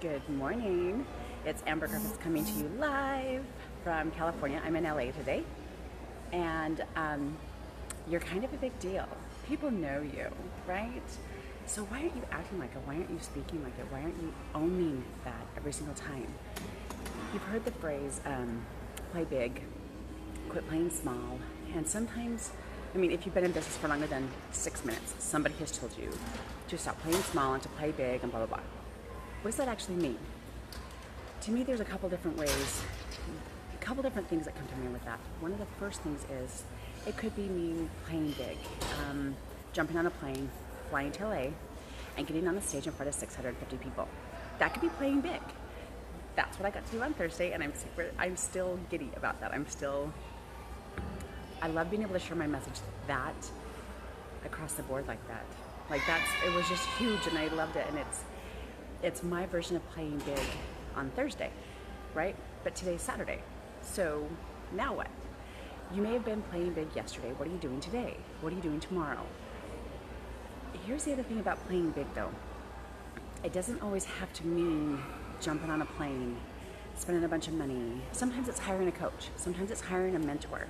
Good morning. It's Amber Griffiths coming to you live from California. I'm in LA today, and you're kind of a big deal. People know you, right? So why aren't you acting like it? Why aren't you speaking like it? Why aren't you owning that every single time? You've heard the phrase, play big, quit playing small, and sometimes, if you've been in business for longer than 6 minutes, somebody has told you to stop playing small and to play big and blah, blah, blah. What does that actually mean? To me, there's a couple different ways, a couple different things that come to mind with that. One of the first things is it could be me playing big, jumping on a plane, flying to LA, and getting on the stage in front of 650 people. That could be playing big. That's what I got to do on Thursday, and I'm still giddy about that. I love being able to share my message that across the board like that. It was just huge, and I loved it, and it's my version of playing big on Thursday, right? But today's Saturday. So now what? You may have been playing big yesterday. What are you doing today? What are you doing tomorrow? Here's the other thing about playing big though. It doesn't always have to mean jumping on a plane, spending a bunch of money. Sometimes it's hiring a coach. Sometimes it's hiring a mentor.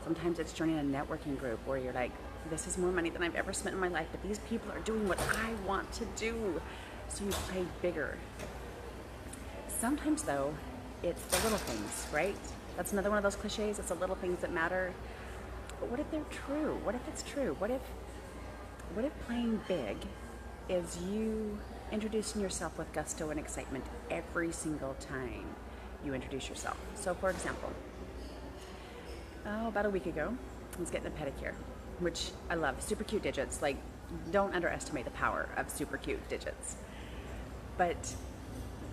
Sometimes it's joining a networking group where you're like, this is more money than I've ever spent in my life, but these people are doing what I want to do. So you play bigger. Sometimes though, it's the little things, right? That's another one of those cliches. It's the little things that matter. But what if they're true? What if it's true? What if playing big is you introducing yourself with gusto and excitement every single time you introduce yourself? So for example, about a week ago, I was getting a pedicure, which I love. Super cute digits. Like, don't underestimate the power of super cute digits. But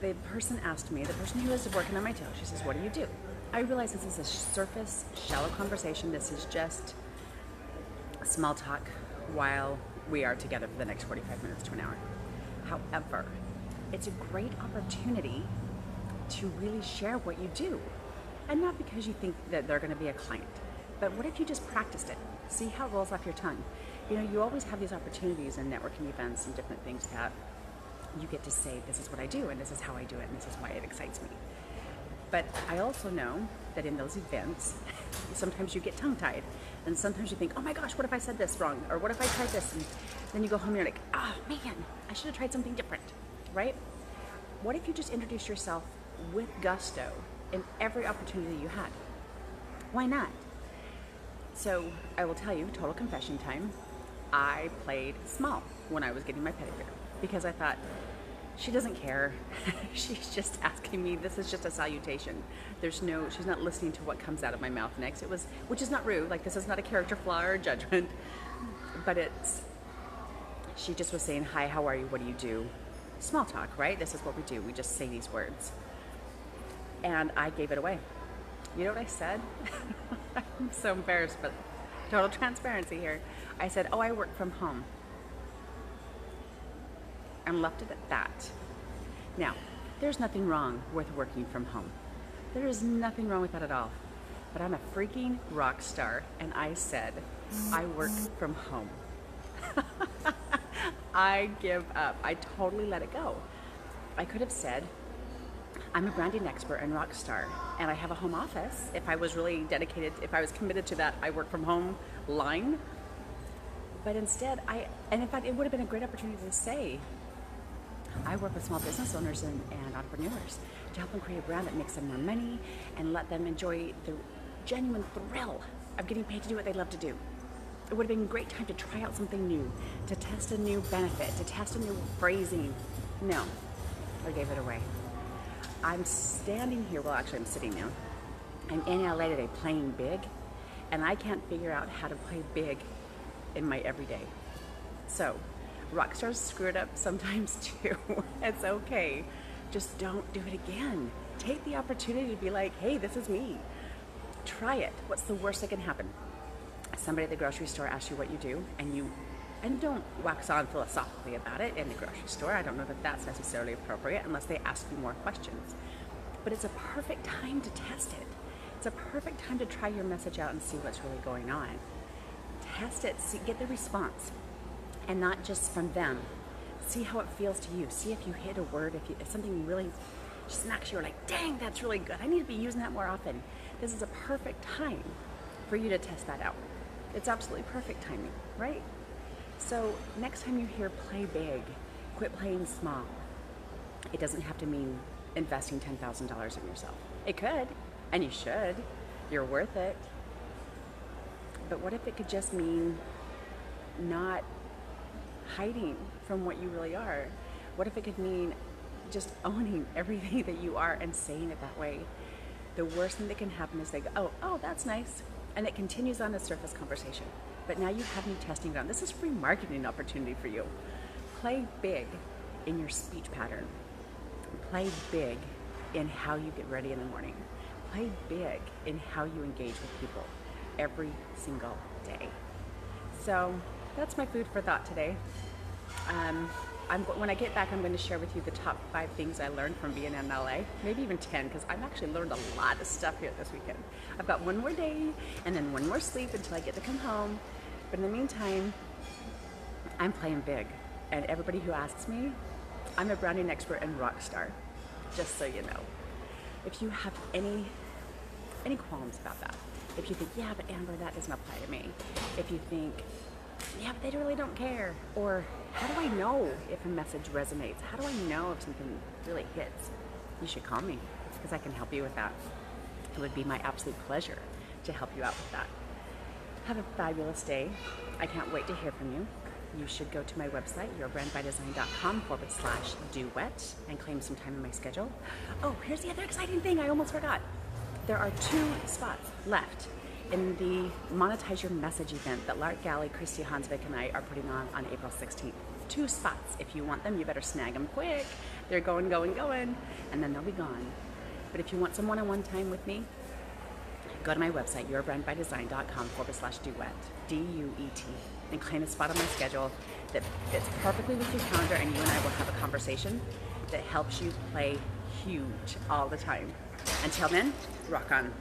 the person asked me, the person who was working on my tail, she says, what do you do? I realize this is a surface, shallow conversation. This is just small talk while we are together for the next 45 minutes to an hour. However, it's a great opportunity to really share what you do. And not because you think that they're going to be a client, but what if you just practiced it? See how it rolls off your tongue. You always have these opportunities in networking events and different things that you get to say, this is what I do, and this is how I do it, and this is why it excites me. But I also know that in those events, sometimes you get tongue-tied, and sometimes you think, oh my gosh, what if I said this wrong? Or what if I tried this? And then you go home and you're like, oh man, I should have tried something different, right? What if you just introduce yourself with gusto in every opportunity you had? Why not? So I will tell you, total confession time, I played small when I was getting my pedicure because I thought, she doesn't care. She's just asking me. This is just a salutation. She's not listening to what comes out of my mouth next. Which is not rude. Like, this is not a character flaw or a judgment, but she just was saying, hi, how are you? What do you do? Small talk, right? This is what we do. We just say these words. And I gave it away. You know what I said? I'm so embarrassed, but total transparency here. I said, oh, I work from home. And left it at that. Now, there's nothing wrong with working from home. There is nothing wrong with that at all. But I'm a freaking rock star, and I said, I work from home. I give up. I totally let it go. I could have said, I'm a branding expert and rock star, and I have a home office. If I was really dedicated, if I was committed to that I work from home line. But instead, in fact, it would have been a great opportunity to say, I work with small business owners and entrepreneurs to help them create a brand that makes them more money and let them enjoy the genuine thrill of getting paid to do what they love to do. It would have been a great time to try out something new, to test a new benefit, to test a new phrasing. No, I gave it away. I'm standing here, well actually I'm sitting now. I'm in LA today playing big, and I can't figure out how to play big in my everyday. So, rock stars screw it up sometimes too. It's okay. Just don't do it again. Take the opportunity to be like, hey, this is me. Try it. What's the worst that can happen? Somebody at the grocery store asks you what you do, and don't wax on philosophically about it in the grocery store. I don't know that that's necessarily appropriate unless they ask you more questions. But it's a perfect time to test it. It's a perfect time to try your message out and see what's really going on. Test it, get the response. And not just from them. See how it feels to you. See if you hit a word, if something really smacks you, or like, dang, that's really good. I need to be using that more often. This is a perfect time for you to test that out. It's absolutely perfect timing, right? So next time you hear play big, quit playing small, it doesn't have to mean investing $10,000 in yourself. It could, and you should. You're worth it. But what if it could just mean not hiding from what you really are? What if it could mean just owning everything that you are and saying it that way? The worst thing that can happen is they go, oh, that's nice. And it continues on a surface conversation. But now you have me testing it on. This is free marketing opportunity for you. Play big in your speech pattern. Play big in how you get ready in the morning. Play big in how you engage with people every single day. So that's my food for thought today. When I get back, I'm going to share with you the top 5 things I learned from being in LA. Maybe even 10, because I've actually learned a lot of stuff here this weekend. I've got one more day and then one more sleep until I get to come home. But in the meantime, I'm playing big. And everybody who asks me, I'm a branding expert and rock star, just so you know. If you have any qualms about that, if you think, yeah, but Amber, that doesn't apply to me. If you think, yeah, but they really don't care. Or how do I know if a message resonates? How do I know if something really hits? You should call me, because I can help you with that. It would be my absolute pleasure to help you out with that. Have a fabulous day. I can't wait to hear from you. You should go to my website, yourbrandbydesign.com/duet, and claim some time in my schedule. Oh, here's the other exciting thing I almost forgot. There are 2 spots left in the Monetize Your Message event that Lark Galley, Christy Hansvik, and I are putting on April 16th. 2 spots. If you want them, you better snag them quick. They're going, and then they'll be gone. But if you want some one-on-one time with me, go to my website, yourbrandbydesign.com/duet, DUET, and claim a spot on my schedule that fits perfectly with your calendar, and you and I will have a conversation that helps you play huge all the time. Until then, rock on.